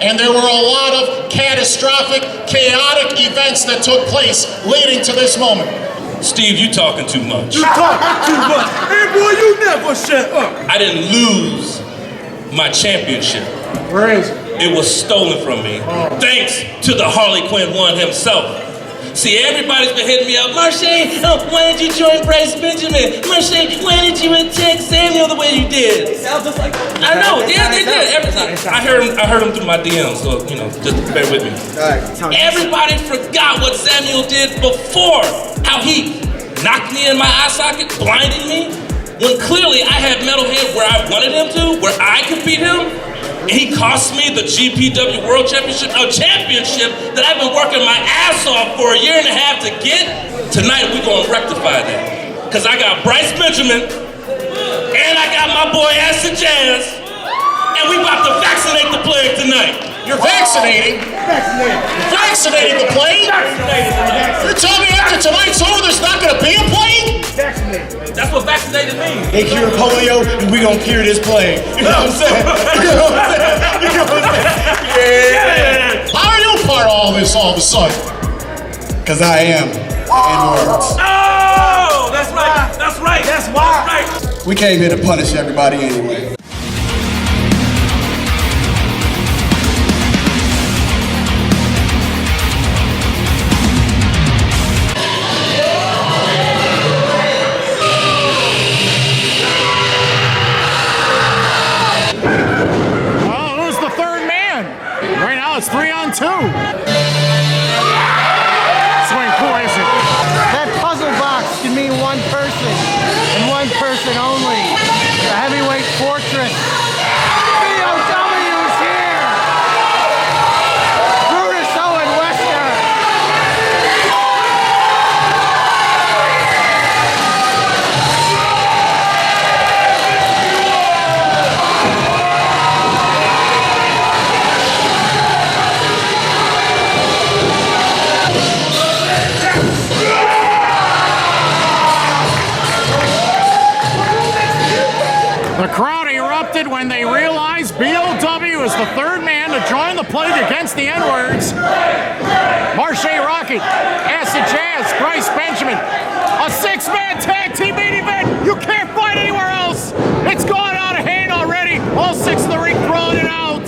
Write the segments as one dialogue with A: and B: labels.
A: And there were a lot of catastrophic, chaotic events that took place leading to this moment.
B: Steve, you talking too much.
C: You talking too much. Hey, boy, you never shut up.
B: I didn't lose my championship.
C: Where is it?
B: It was stolen from me, thanks to the Harlequin one himself. See, everybody's been hitting me up. Marshe, why did you join Bryce Benjamin? Marshe, why did you attack Zamiel the way you did?
D: They sound just like
B: I know, yeah, they did. I heard him through my DMs, so, you know, just bear with me. Everybody forgot what Zamiel did before. How he knocked me in my eye socket, blinding me, when clearly I had metalhead where I wanted him to, where I could beat him. And he cost me the GPW World Championship, a championship that I've been working my ass off for a year and a half to get. Tonight we're gonna rectify that. Cause I got Bryce Benjamin, and I got my boy Acid Jaz, and we about to vaccinate the plague tonight.
A: You're vaccinating? Vaccinating the plague? You're telling me after tonight's over there's not gonna be a plague?
C: Vaccinated.
B: That's what vaccinated means.
C: They cure polio, and we gonna cure this plague. You know what I'm saying? You know what I'm saying? You know what I'm saying? Yeah.
A: How are you part of all this all of a sudden?
C: Cause I am NWOrds.
B: Oh, that's right. That's right.
C: That's why.
B: That's right.
C: We came here to punish everybody anyway.
A: It's 3-on-2. Swing, who is it?
E: That puzzle box can mean one person, and one person only. The heavyweight fortress. VOW is here! Brutus Owen Wester.
A: The crowd erupted when they realized BOW is the third man to join the plague against the NWOrds. Marshe Rockett, Acid Jaz, Bryce Benjamin. A six-man tag team main event. You can't fight anywhere else. It's gone out of hand already. All six in the ring throwing it out.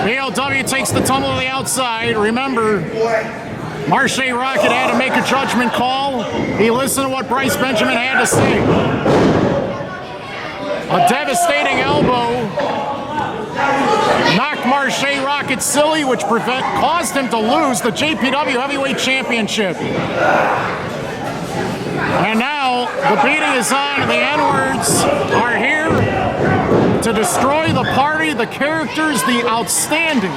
A: BOW takes the tumble to the outside. Remember, Marshe Rockett had to make a judgment call. He listened to what Bryce Benjamin had to say. A devastating elbow knocked Marshe Rockett silly, which caused him to lose the GPW Heavyweight Championship. And now the beating is on, and the NWOrds are here to destroy the party, the characters, the outstanding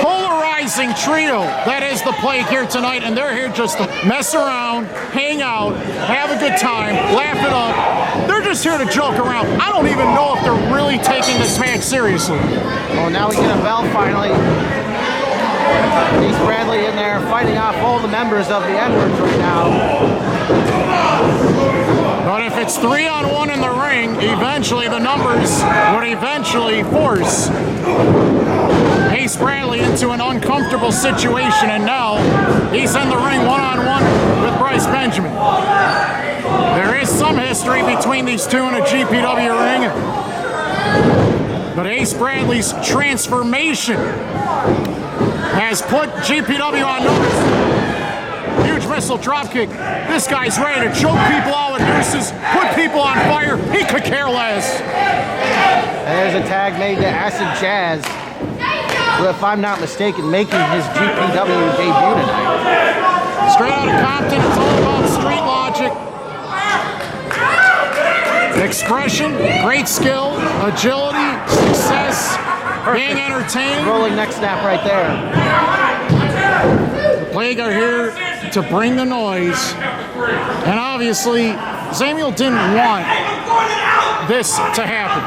A: polarizing trio that is the plague here tonight, and they're here just to mess around, hang out, have a good time, laugh it up. They're just here to joke around. I don't even know if they're really taking this match seriously.
E: Well, now we get a bell finally. He's Bradley in there fighting off all the members of the NWOrds right now.
A: But if it's 3-on-1 in the ring, eventually the numbers would eventually force Ace Bradley into an uncomfortable situation, and now he's in the ring 1-on-1 with Bryce Benjamin. There is some history between these two in a GPW ring, but Ace Bradley's transformation has put GPW on notice. Huge missile dropkick. This guy's ready to choke people out with nooses, put people on fire. He could care less.
E: There's a tag made to Acid Jaz, who, if I'm not mistaken, making his GPW debut tonight.
A: Straight out of Compton, it's all about street logic. Expression, great skill, agility, success, being entertaining.
E: Rolling neck snap right there.
A: The Plague are here to bring the noise. And obviously, Zamiel didn't want this to happen.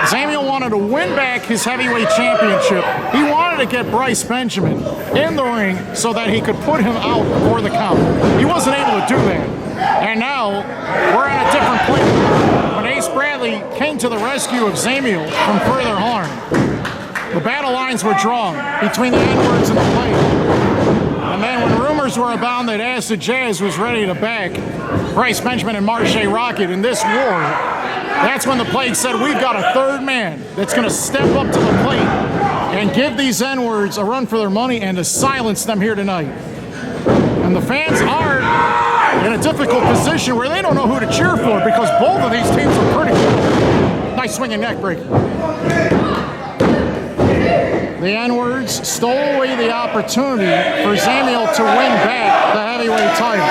A: Zamiel wanted to win back his heavyweight championship. He wanted to get Bryce Benjamin in the ring so that he could put him out before the count. He wasn't able to do that. And now, we're on a different plane. Bradley came to the rescue of Zamiel from further harm. The battle lines were drawn between the N-words and the Plague. And then when rumors were abound that Acid Jaz was ready to back Bryce Benjamin and Marshe Rockett in this war, that's when the Plague said, we've got a third man that's going to step up to the plate and give these N-words a run for their money and to silence them here tonight. And the fans are in a difficult position where they don't know who to cheer for because both of these teams are pretty good. Nice swinging neck breaker. The N-words stole away the opportunity for Zamiel to win back the heavyweight title.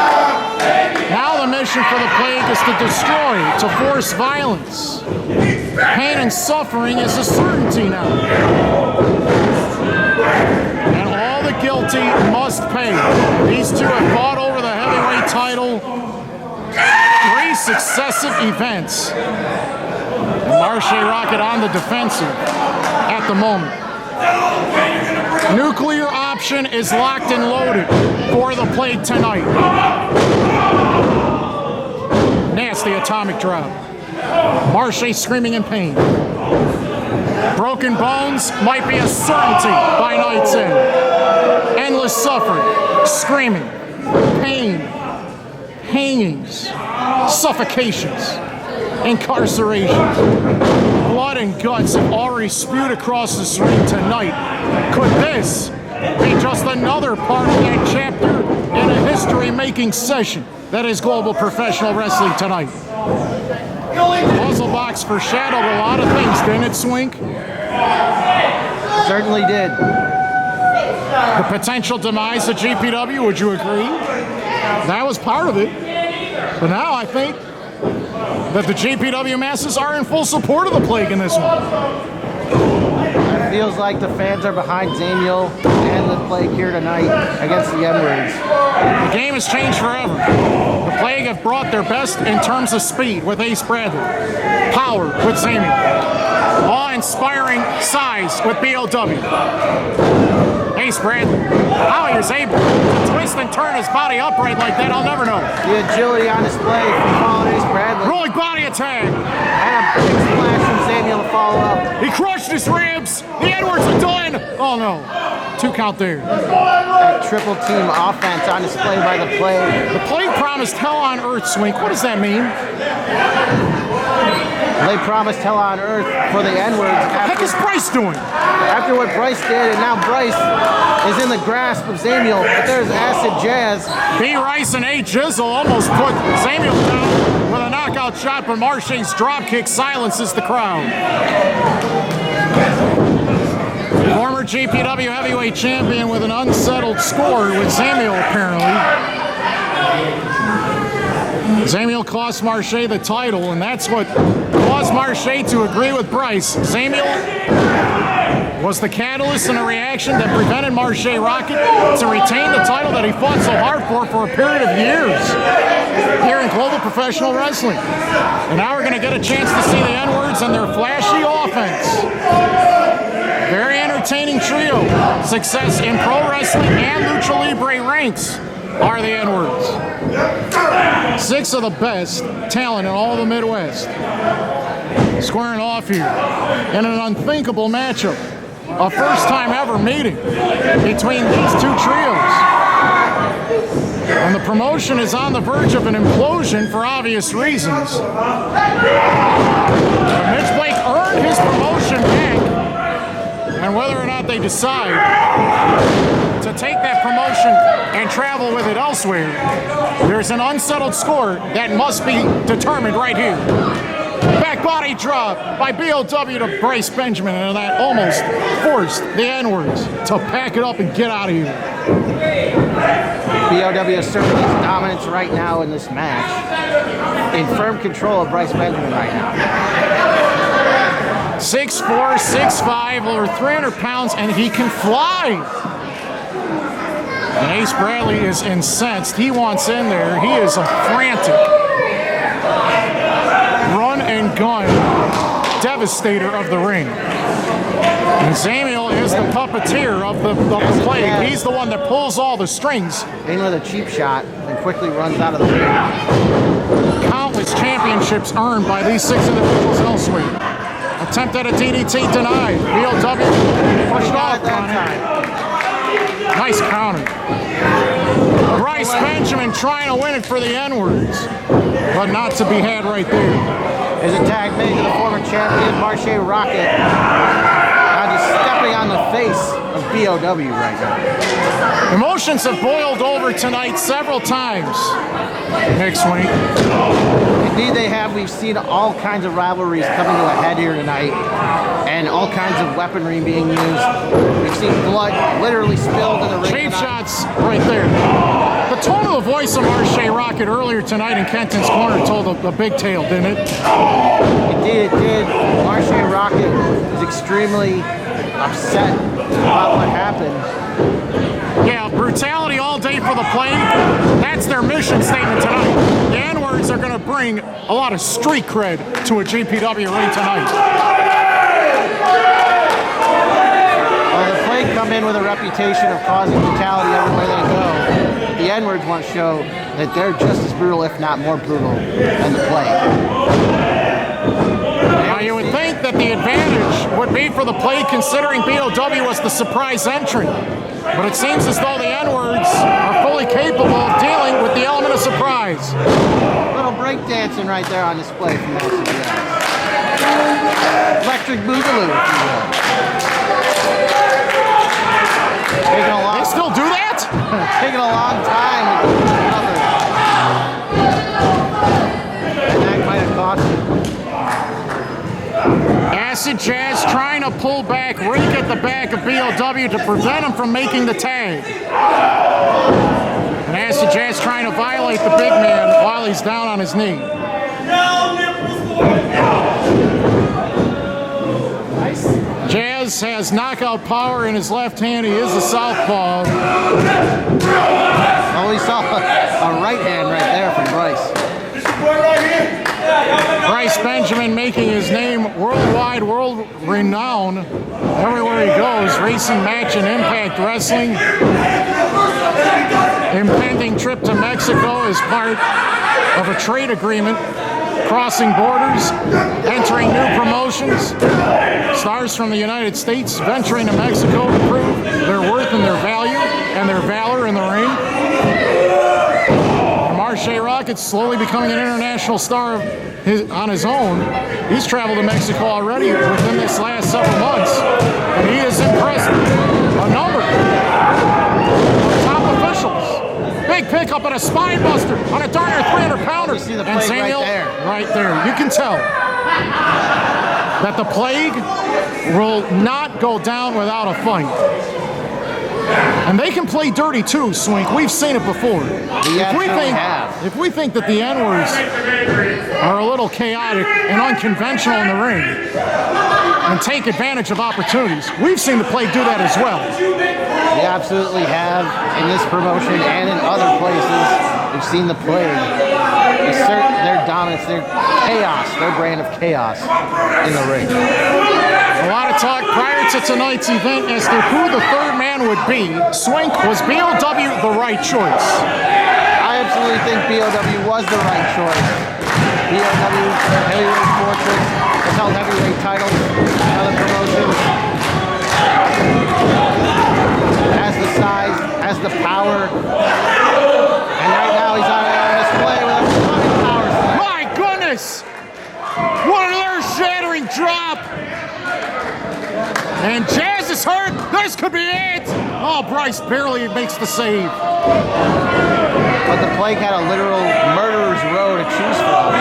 A: Now the mission for the Plague is to destroy, to force violence. Pain and suffering is a certainty now. And all the guilty must pay. These two have fought over the heavyweight title 3 successive events. And Marshe Rockett on the defensive at the moment. Nuclear option is locked and loaded for the Plague tonight. Nasty atomic drop. Marshe screaming in pain. Broken bones might be a certainty by night's end. Endless suffering, screaming, pain, hangings, suffocations, incarcerations. Blood and guts have already spewed across this ring tonight. Could this be just another part of that chapter in a history-making session that is global professional wrestling tonight? The puzzle box foreshadowed a lot of things, didn't it, Swink?
E: Certainly did.
A: The potential demise of GPW, would you agree? That was part of it. But now I think that the GPW masses are in full support of the Plague in this one.
E: It feels like the fans are behind Zamiel and the Plague here tonight against the N-words.
A: The game has changed forever. The Plague have brought their best in terms of speed with Ace Bradley, power with Zamiel, awe-inspiring size with BOW. Ace Bradley, how he was able to twist and turn his body upright like that, I'll never know.
E: The agility on display from calling Ace Bradley.
A: Rolling body attack.
E: And a big splash from Zamiel to follow up.
A: He crushed his ribs. The Edwards are done. Oh no. 2 count there.
E: That triple team offense on display by the Plague.
A: The Plague promised hell on earth, Swink. What does that mean?
E: They promised hell on earth for the N-words.
A: What the heck is Bryce doing?
E: After what Bryce did, and now Bryce is in the grasp of Zamiel, but there's Acid Jaz.
A: B. Rice and A. Jizzle almost put Zamiel down with a knockout shot, but Marshe's dropkick silences the crowd. Former GPW heavyweight champion with an unsettled score with Zamiel, apparently. Zamiel cost Marshe the title, and that's what caused Marshe to agree with Bryce. Zamiel was the catalyst and a reaction that prevented Marshe Rockett to retain the title that he fought so hard for a period of years here in global professional wrestling. And now we're going to get a chance to see the N-words and their flashy offense. Very entertaining trio. Success in pro wrestling and lucha libre ranks are the N-words. 6 of the best talent in all the Midwest squaring off here in an unthinkable matchup. A first-time ever meeting between these 2 trios. And the promotion is on the verge of an implosion for obvious reasons. Mitch Blake earned his promotion back, and whether or not they decide to take that promotion and travel with it elsewhere, there's an unsettled score that must be determined right here. Back body drop by BOW to Bryce Benjamin, and that almost forced the N-words to pack it up and get out of here.
E: BOW asserting his dominance right now in this match. In firm control of Bryce Benjamin right now.
A: 6'4", 6'5", over 300 pounds, and he can fly. And Ace Bradley is incensed. He wants in there. He is a frantic run and gun devastator of the ring. And Zamiel is the puppeteer of the Plague. He's the one that pulls all the strings.
E: In with a cheap shot and quickly runs out of the ring.
A: Countless countless championships earned by these 6 individuals elsewhere. Attempt at a DDT denied. BOW pushed off on it. Nice counter. Bryce Benjamin trying to win it for the N-words, but not to be had right there.
E: There's a tag made to the former champion, Marshe Rockett. Now just stepping on the face of BOW right now.
A: Emotions have boiled over tonight several times. Nick Swinke.
E: Indeed they have. We've seen all kinds of rivalries coming to a head here tonight, and all kinds of weaponry being used. We've seen blood literally spilled in the ring.
A: Cheap shots right there. The tone of the voice of Marshe Rockett earlier tonight in Kenton's corner told a big tale, didn't it?
E: Indeed it did. Marshe Rockett is extremely upset about what happened.
A: Yeah, brutality all day for the Plague. That's their mission statement tonight. The N-words are going to bring a lot of street cred to a GPW ring tonight.
E: Well, the Plague come in with a reputation of causing brutality everywhere they go. The N-words want to show that they're just as brutal, if not more brutal, than the Plague.
A: Now, you would think that the advantage would be for the Plague, considering BOW was the surprise entrant. But it seems as though the N-words are fully capable of dealing with the element of surprise.
E: A little breakdancing right there on display from Acid Jaz. Electric boogaloo, if you will. Taking a long
A: They still do that?
E: taking a long time to get another. And that might have cost him.
A: Acid Jaz trying to pull back, rake at the back of BOW to prevent him from making the tag. And Acid Jaz trying to violate the big man while he's down on his knee. Jaz has knockout power in his left hand. He is a southpaw.
E: Oh, we saw a right hand right there from Bryce.
A: Bryce Benjamin making his name worldwide, world renowned everywhere he goes. Recent match in Impact Wrestling. Impending trip to Mexico as part of a trade agreement. Crossing borders, entering new promotions. Stars from the United States venturing to Mexico to prove their worth and their value and their valor in the ring. Marshe Rockett slowly becoming an international star on his own. He's traveled to Mexico already within this last several months, and he has impressed a number of top officials. Big pickup and a spine buster on a darn near 300-pounder.
E: You see the
A: And
E: Plague
A: Zamiel,
E: right there.
A: right there. You can tell that the Plague will not go down without a fight. And they can play dirty too, Swink. We've seen it before. If we think that the N-words are a little chaotic and unconventional in the ring and take advantage of opportunities, we've seen the Plague do that as well.
E: We absolutely have in this promotion and in other places. We've seen the Plague assert their dominance, their chaos, their brand of chaos in the ring.
A: A lot of talk prior to tonight's event as to who the third man would be. Swink, was BOW the right choice?
E: I absolutely think BOW was the right choice. BOW, heavyweight fortress, has held heavyweight titles in other promotions. Has the size, has the power, and right now he's on display with a stunning power slam.
A: My goodness! What an earth-shattering drop! And Jaz is hurt. This could be it. Oh, Bryce barely makes the save.
E: But the Plague had a literal murderer's row to choose from.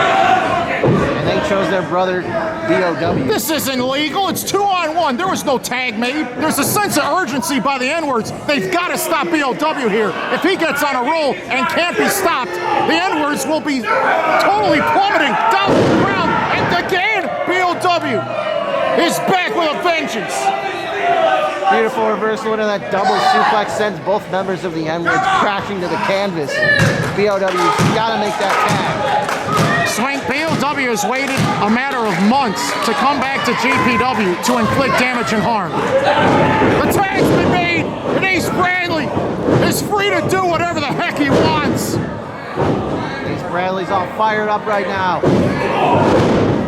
E: And they chose their brother, BOW.
A: This isn't legal. It's 2-on-1. There was no tag made. There's a sense of urgency by the N-words. They've got to stop BOW here. If he gets on a roll and can't be stopped, the N-words will be totally plummeting down to the ground. And again, BOW is back with a vengeance.
E: Beautiful reversal into that double suplex sends both members of the N-words crashing to the canvas. BOW's got to make that tag.
A: Swink, BOW has waited a matter of months to come back to GPW to inflict damage and harm. The tag's been made, and Ace Bradley is free to do whatever the heck he wants.
E: Ace Bradley's all fired up right now.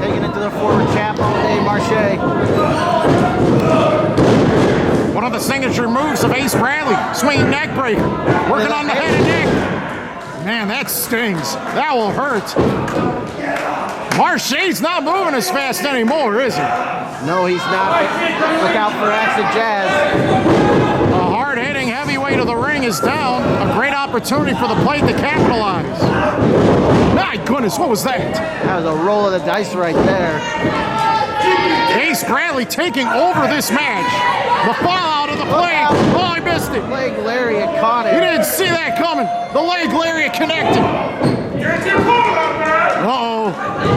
E: Taking it to the former champ all day, Marshe.
A: One of the signature moves of Ace Bradley, swinging neck breaker, working on the head and neck. Man, that stings. That will hurt. Marshe's not moving as fast anymore, is he?
E: No, he's not. Look out for Acid Jaz.
A: A hard-hitting heavyweight of the ring is down. A great opportunity for the plate to capitalize. My goodness, what was that?
E: That was a roll of the dice right there.
A: Ace Bradley taking over this match. The fallout of the plague. Oh, he missed it.
E: Leg lariat caught it.
A: He didn't see that coming. The leg lariat connected. Uh-oh.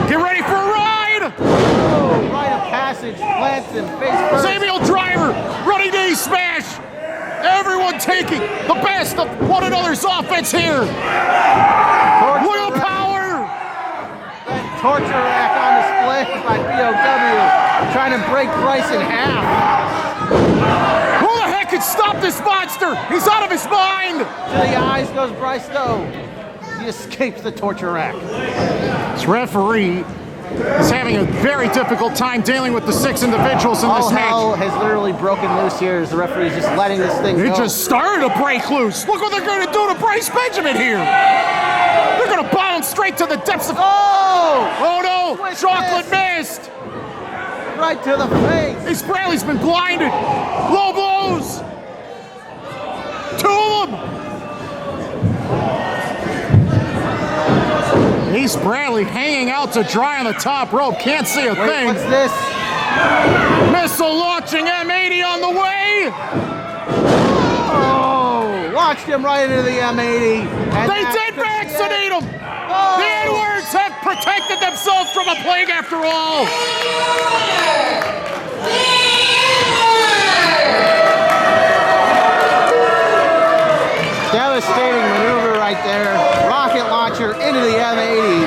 A: Get ready for a ride.
E: Oh, rite of passage. Plants him face first.
A: Zamiel driver. Running knee smash. Everyone taking the best of one another's offense here. Willpower.
E: That torture rack on display by BOW. Trying to break Bryce in half.
A: Who the heck could stop this monster? He's out of his mind.
E: To the eyes goes Bryce though. He escapes the torture rack.
A: This referee is having a very difficult time dealing with the 6 individuals in this
E: All hell
A: match.
E: has literally broken loose here as the referee's just letting this thing
A: It
E: go.
A: just started to break loose. Look what they're going to do to Bryce Benjamin here. They're going to bounce straight to the depths of... Oh no!
E: Twist
A: Chocolate missed!
E: Right to the face.
A: Ace Bradley's been blinded. Low blows. 2 of them. Ace Bradley hanging out to dry on the top rope. Can't see a
E: Wait,
A: thing.
E: what's this?
A: Missile launching M80 on the way.
E: Oh, launched him right into the M80. And
A: They
E: that's
A: did
E: the
A: vaccinate him.
E: Oh.
A: The N-words have protected themselves from a plague after all.
E: Devastating maneuver right there. Rocket launcher into the M80.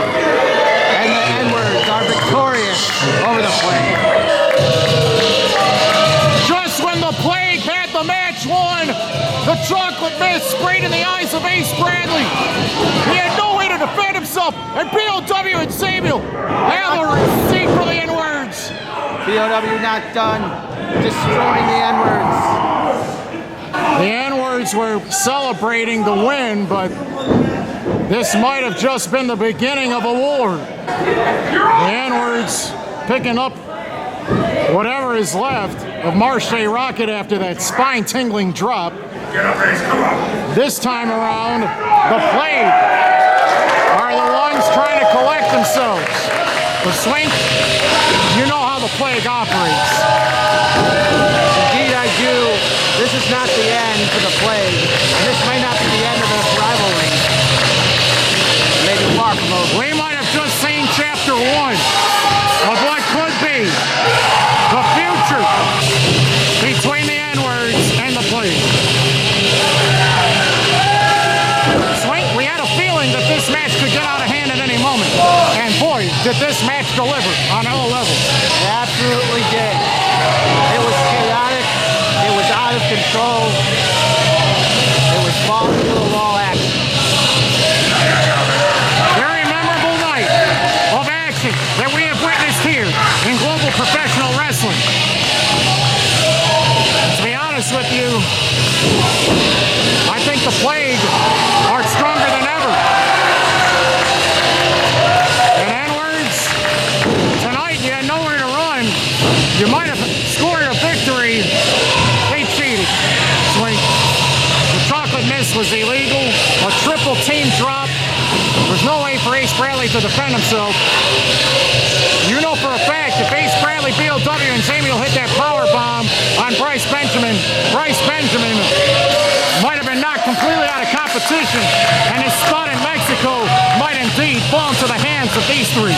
E: And the N-words are victorious over the plague.
A: Just when the plague had the match won, the chocolate mist sprayed in the eyes of Ace Bradley. He had no way to defend himself, and BOW and Zamiel have a receipt for the N-words.
E: BOW not done. Destroying the N-words.
A: The N-words were celebrating the win, but this might have just been the beginning of a war. The N-words picking up whatever is left of Marshe Rockett after that spine-tingling drop. This time around, the plague are the ones trying to collect themselves. The Swinke, you know how the plague operates.
E: Indeed I do. This is not the end for the plague. And this may not be the end of this rivalry. Maybe far from over.
A: We might have just seen chapter 1 of what could be the future between the N-words and the plague. Swinke, we had a feeling that this match could get out of hand at any moment. And boy, did this match deliver on all levels.
E: It absolutely did. It was chaotic. It was out of control. It was balls to the wall action.
A: Very memorable night of action that we have witnessed here in global professional wrestling. To be honest with you, I think the plague are stronger than ever. And N-words, tonight you had nowhere to run. You might have scored a victory. They cheated. Swinke. The chocolate mist was illegal. A triple team drop. There's no way for Ace Bradley to defend himself. You know for a fact if Ace Bradley, BOW, and Zamiel hit that power bomb on Bryce Benjamin might have been knocked completely out of competition, and his spot in Mexico might indeed fall into the hands of these 3.